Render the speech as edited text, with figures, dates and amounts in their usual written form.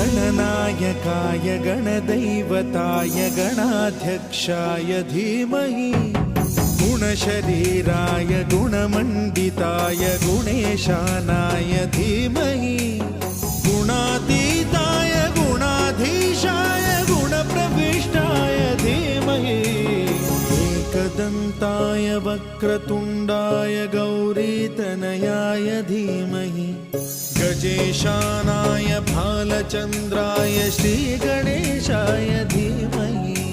गणनायकाय गणदैवताय गणाध्यक्षाय धीमहि गुणशरीराय गुणमण्डिताय गुणेशानाय धीमहि गुणातीताय गुणाधीशाय गुणप्रविष्टाय धीमहि एकदन्ताय वक्रतुण्डाय गौरीतनयाय धीमहि गजेशानाय भालचन्द्राय श्रीगणेशाय धीमहि